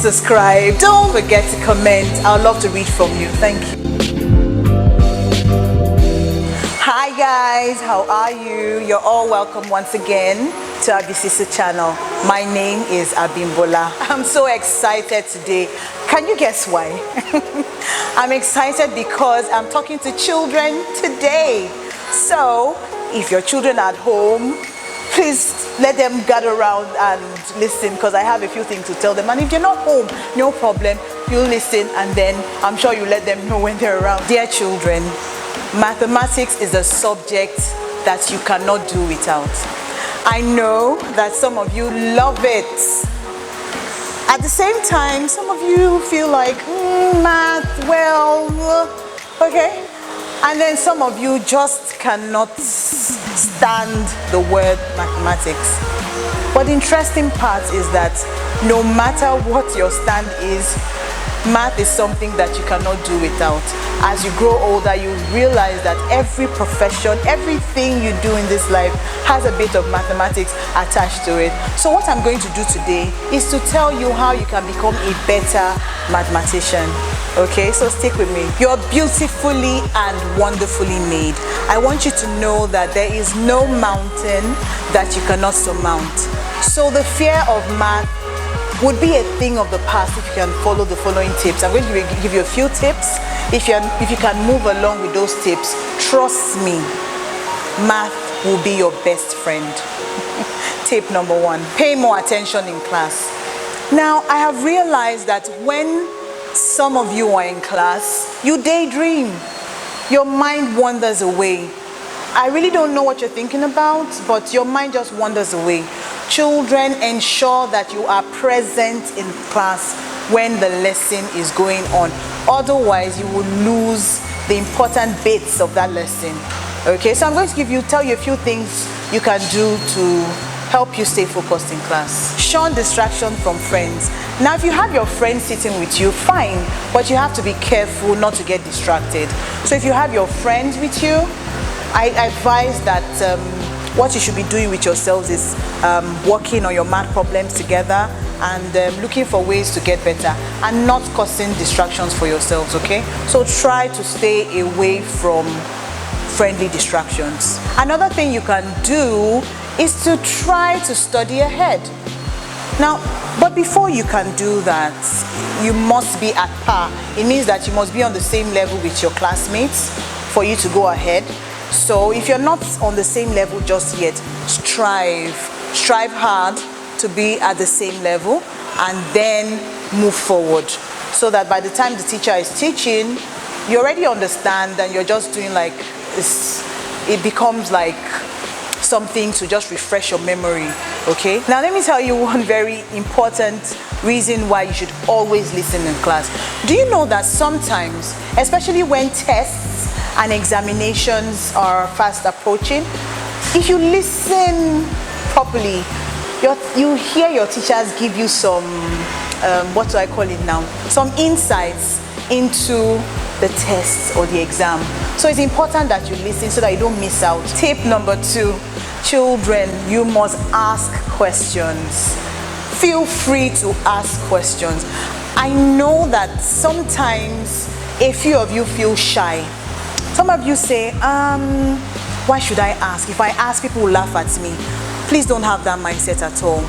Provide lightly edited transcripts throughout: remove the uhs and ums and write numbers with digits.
subscribe. Don't forget to comment. I'd love to read from you. Thank you. Hi guys, how are you? You're all welcome once again to our Abisisi channel. My name is Abimbola. I'm so excited today. Can you guess why? I'm excited because I'm talking to children today. So if your children are at home, please let them gather around and listen, because I have a few things to tell them. And if they're not home, no problem, you listen, and then I'm sure you let them know when they're around. Dear children, mathematics is a subject that you cannot do without. I know that some of you love it. At the same time, some of you feel like, math, well, okay. And then some of you just cannot stand the word mathematics. But the interesting part is that no matter what your stand is, math is something that you cannot do without. As you grow older, you realize that every profession, everything you do in this life has a bit of mathematics attached to it. So what I'm going to do today is to tell you how you can become a better mathematician. Okay, so stick with me. You're beautifully and wonderfully made. I want you to know that there is no mountain that you cannot surmount. So the fear of math would be a thing of the past if you can follow the following tips. I'm going to give you a few tips. If you can move along with those tips, trust me, math will be your best friend. Tip number 1, pay more attention in class. Now, I have realized that when some of you are in class, you daydream. Your mind wanders away. I really don't know what you're thinking about, but your mind just wanders away. Children, ensure that you are present in class when the lesson is going on. Otherwise, you will lose the important bits of that lesson. Okay, so I'm going to tell you a few things you can do to help you stay focused in class. Shun distraction from friends. Now, if you have your friends sitting with you, fine, but you have to be careful not to get distracted. So if you have your friends with you, I advise that what you should be doing with yourselves is working on your math problems together and looking for ways to get better and not causing distractions for yourselves, okay? So try to stay away from friendly distractions. Another thing you can do is to try to study ahead. Now, but before you can do that, you must be at par. It means that you must be on the same level with your classmates for you to go ahead. So if you're not on the same level just yet, strive hard to be at the same level and then move forward, so that by the time the teacher is teaching, you already understand and you're just doing like this. It becomes like something to just refresh your memory. Okay, now let me tell you one very important reason why you should always listen in class. Do you know that sometimes, especially when tests and examinations are fast approaching, if you listen properly, you hear your teachers give you some what do I call it now, some insights into the test or the exam. So it's important that you listen so that you don't miss out. Tip number 2, children, you must ask questions. Feel free to ask questions. I know that sometimes a few of you feel shy. Some of you say, why should I ask? If I ask, people will laugh at me. Please don't have that mindset at all.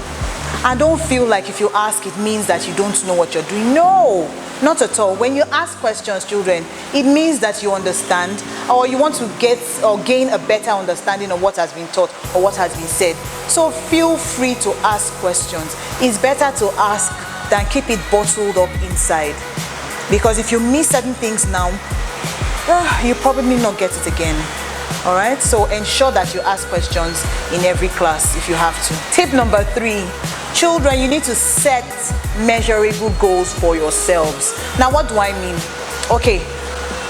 And don't feel like if you ask, it means that you don't know what you're doing. No, not at all. When you ask questions, children, it means that you understand, or you want to get or gain a better understanding of what has been taught or what has been said. So feel free to ask questions. It's better to ask than keep it bottled up inside. Because if you miss certain things now, you probably not get it again. All right, so ensure that you ask questions in every class if you have to. Tip number 3, children, you need to set measurable goals for yourselves. Now, what do I mean? Okay,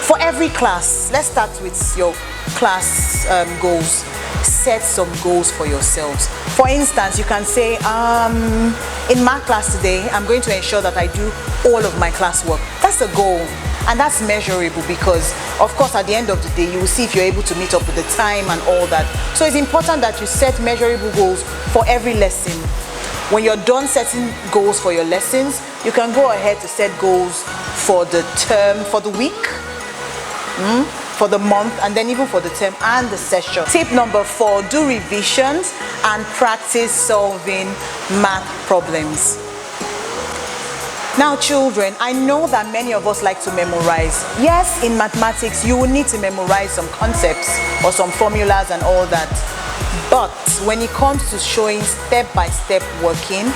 for every class, let's start with your class goals. Set some goals for yourselves. For instance, you can say, in my class today, I'm going to ensure that I do all of my classwork. That's a goal. And that's measurable because, of course, at the end of the day, you will see if you're able to meet up with the time and all that. So it's important that you set measurable goals for every lesson. When you're done setting goals for your lessons, you can go ahead to set goals for the term, for the week, for the month, and then even for the term and the session. Tip number 4, do revisions and practice solving math problems. Now children, I know that many of us like to memorize. Yes, in mathematics, you will need to memorize some concepts or some formulas and all that. But when it comes to showing step-by-step working,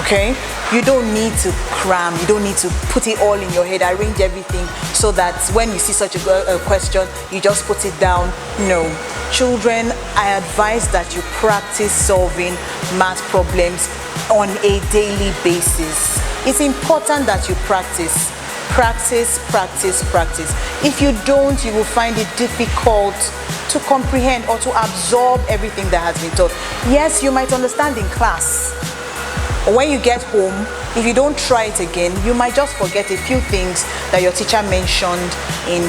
okay, you don't need to cram, you don't need to put it all in your head, arrange everything so that when you see such a question, you just put it down. No. Children, I advise that you practice solving math problems on a daily basis. It's important that you practice. Practice, practice, practice. If you don't, you will find it difficult to comprehend or to absorb everything that has been taught. Yes, you might understand in class. But when you get home, if you don't try it again, you might just forget a few things that your teacher mentioned in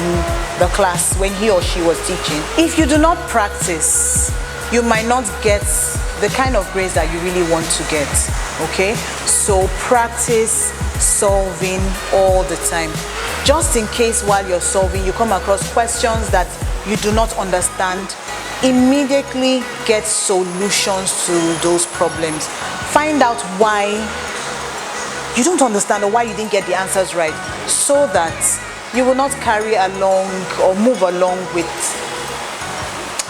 the class when he or she was teaching. If you do not practice, you might not get the kind of grades that you really want to get, okay? So practice solving all the time. Just in case while you're solving, you come across questions that you do not understand, immediately get solutions to those problems. Find out why you don't understand or why you didn't get the answers right, so that you will not carry along or move along with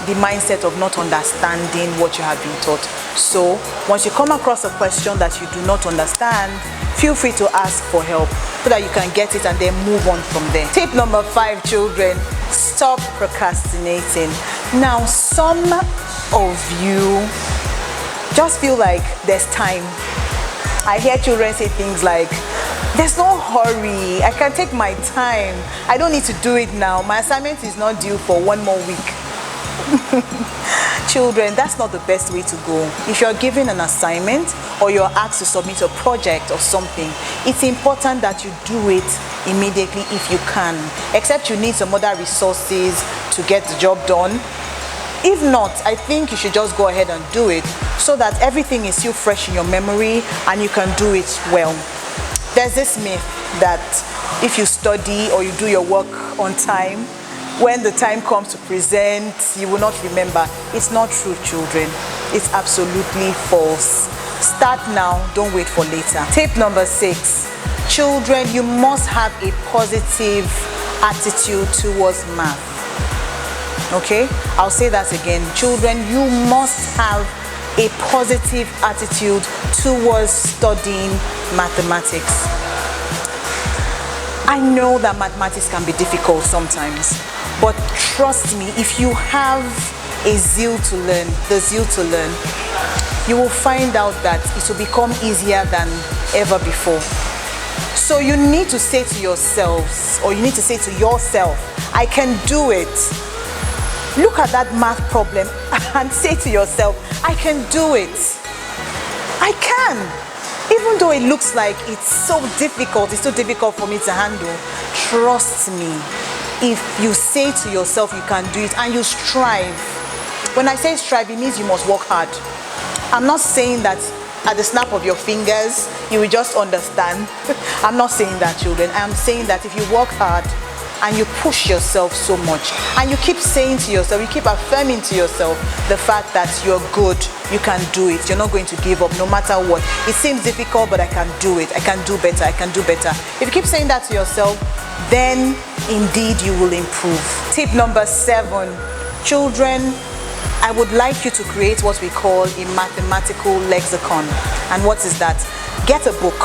the mindset of not understanding what you have been taught. So once you come across a question that you do not understand, feel free to ask for help so that you can get it and then move on from there. Tip number 5, children, stop procrastinating. Now, some of you just feel like there's time. I hear children say things like, there's no hurry, I can take my time, I don't need to do it now, my assignment is not due for 1 more week. Children, that's not the best way to go. If you're given an assignment or you're asked to submit a project or something, it's important that you do it immediately if you can, except you need some other resources to get the job done. If not, I think you should just go ahead and do it so that everything is still fresh in your memory and you can do it well. There's this myth that if you study or you do your work on time, when the time comes to present, you will not remember. It's not true, children. It's absolutely false. Start now, don't wait for later. Tip number 6, children, you must have a positive attitude towards math. Okay, I'll say that again. Children, you must have a positive attitude towards studying mathematics. I know that mathematics can be difficult sometimes, but trust me, if you have a zeal to learn, the zeal to learn, you will find out that it will become easier than ever before. So you need to say to yourselves, or you need to say to yourself, I can do it. Look at that math problem and say to yourself, I can do it. I can. Even though it looks like it's so difficult for me to handle, trust me, if you say to yourself you can do it and you strive. When I say strive, it means you must work hard. I'm not saying that at the snap of your fingers, you will just understand. I'm not saying that, children. I'm saying that if you work hard and you push yourself so much and you keep saying to yourself, you keep affirming to yourself the fact that you're good, you can do it, you're not going to give up no matter what. It seems difficult, but I can do it, I can do better, I can do better. If you keep saying that to yourself, then indeed you will improve. Tip number 7, children, I would like you to create what we call a mathematical lexicon. And what is that? Get a book,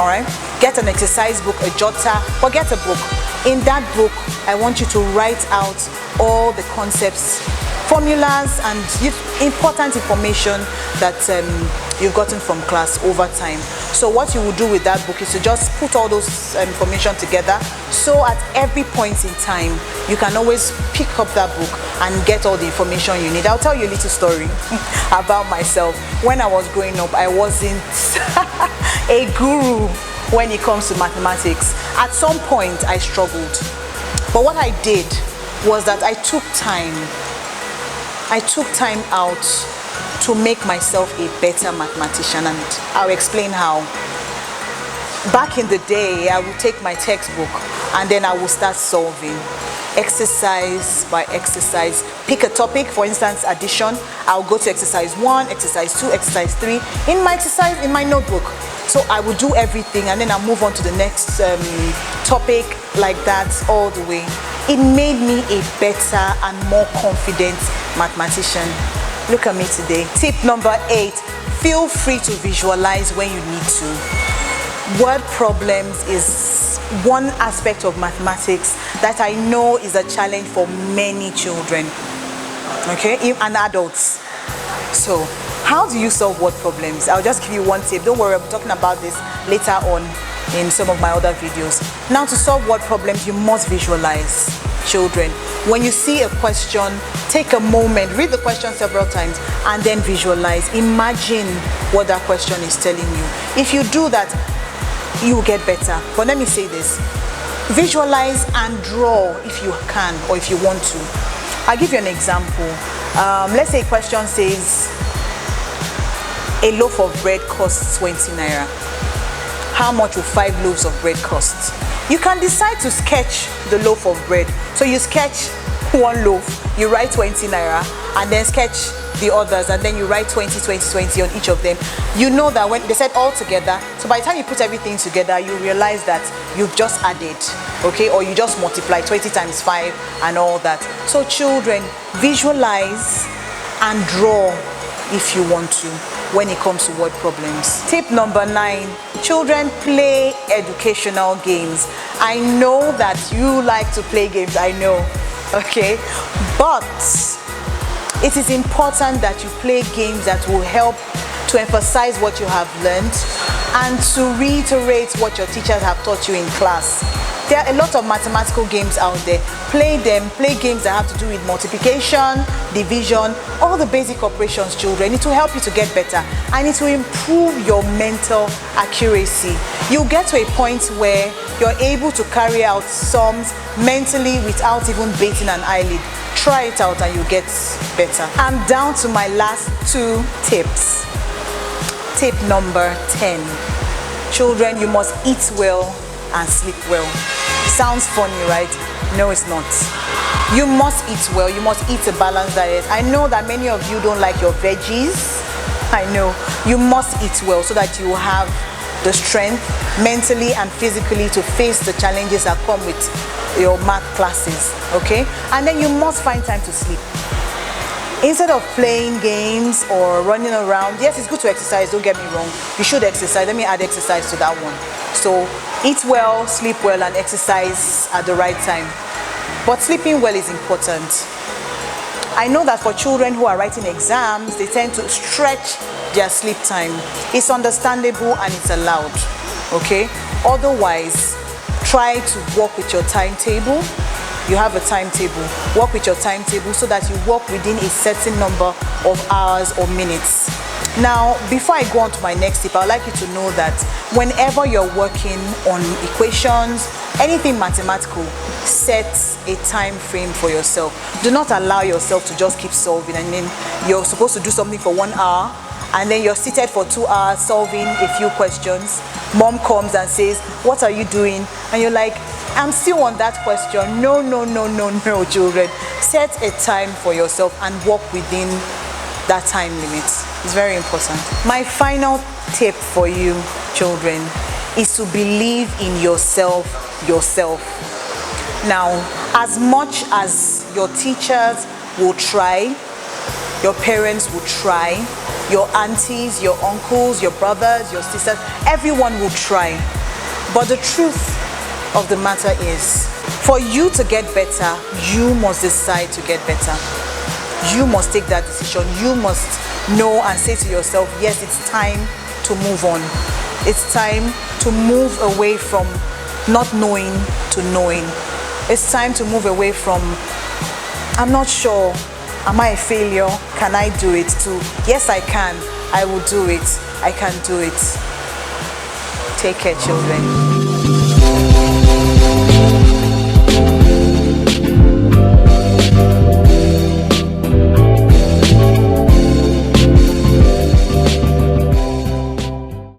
all right? Get an exercise book, a jotter, or get a book. In that book, I want you to write out all the concepts, formulas, and important information that you've gotten from class over time. So what you will do with that book is to just put all those information together, so at every point in time, you can always pick up that book and get all the information you need. I'll tell you a little story about myself. When I was growing up, I wasn't a guru when it comes to mathematics. At some point, I struggled. But what I did was that I took time out to make myself a better mathematician, and I'll explain how. Back in the day, I would take my textbook and then I will start solving exercise by exercise. Pick a topic, for instance, addition. I'll go to exercise 1, exercise 2, exercise 3 in my notebook. So I will do everything and then I'll move on to the next topic, like that all the way. It made me a better and more confident mathematician. Look at me today. Tip number 8, feel free to visualize when you need to. Word problems is one aspect of mathematics that I know is a challenge for many children, okay, and adults. So how do you solve word problems? I'll just give you one tip. Don't worry, I'll be talking about this later on in some of my other videos. Now, to solve word problems, you must visualize. Children, when you see a question, take a moment, read the question several times, and then visualize. Imagine what that question is telling you. If you do that, you will get better. But let me say this: visualize and draw if you can or if you want to. I'll give you an example. Let's say a question says a loaf of bread costs 20 naira. How much will 5 loaves of bread cost? You can decide to sketch the loaf of bread. So you sketch one loaf, you write 20 naira, and then sketch the others, and then you write 20, 20, 20 on each of them. You know that when they said all together, so by the time you put everything together, you realize that you've just added, okay, or you just multiply 20 times 5 and all that. So children, visualize and draw if you want to when it comes to word problems. Tip number 9, children, play educational games. I know that you like to play games, I know, okay, but it is important that you play games that will help to emphasize what you have learned and to reiterate what your teachers have taught you in class. There are a lot of mathematical games out there. Play them. Play games that have to do with multiplication, division, all the basic operations, children. It will help you to get better and it will improve your mental accuracy. You'll get to a point where you're able to carry out sums mentally without even batting an eyelid. Try it out and you'll get better. I'm down to my last 2 tips. Tip number 10. Children, you must eat well and sleep well. Sounds funny, right? No, it's not. You must eat well. You must eat a balanced diet. I know that many of you don't like your veggies. I know. You must eat well so that you have the strength mentally and physically to face the challenges that come with your math classes, okay? And then you must find time to sleep. Instead of playing games or running around, yes, it's good to exercise, don't get me wrong. You should exercise. Let me add exercise to that one. So eat well, sleep well, and exercise at the right time. But sleeping well is important. I know that for children who are writing exams, they tend to stretch their sleep time. It's understandable and it's allowed, okay? Otherwise, try to work with your timetable. You have a timetable. Work with your timetable so that you work within a certain number of hours or minutes. Now, before I go on to my next tip, I'd like you to know that whenever you're working on equations, anything mathematical, set a time frame for yourself. Do not allow yourself to just keep solving and then you're supposed to do something for 1 hour and then you're seated for 2 hours solving a few questions. Mom comes and says, "What are you doing?" And you're like, "I'm still on that question." No, no, no, no, no, children. Set a time for yourself and work within that time limit. It's very important. My final tip for you, children, is to believe in yourself. Now, as much as your teachers will try, your parents will try, your aunties, your uncles, your brothers, your sisters, everyone will try. But the truth of the matter is, for you to get better, you must decide to get better. You must take that decision. You must know and say to yourself, yes, it's time to move on. It's time to move away from not knowing to knowing. It's time to move away from, I'm not sure, am I a failure? Can I do it? To, yes, I can. I will do it. I can do it. Take care, children.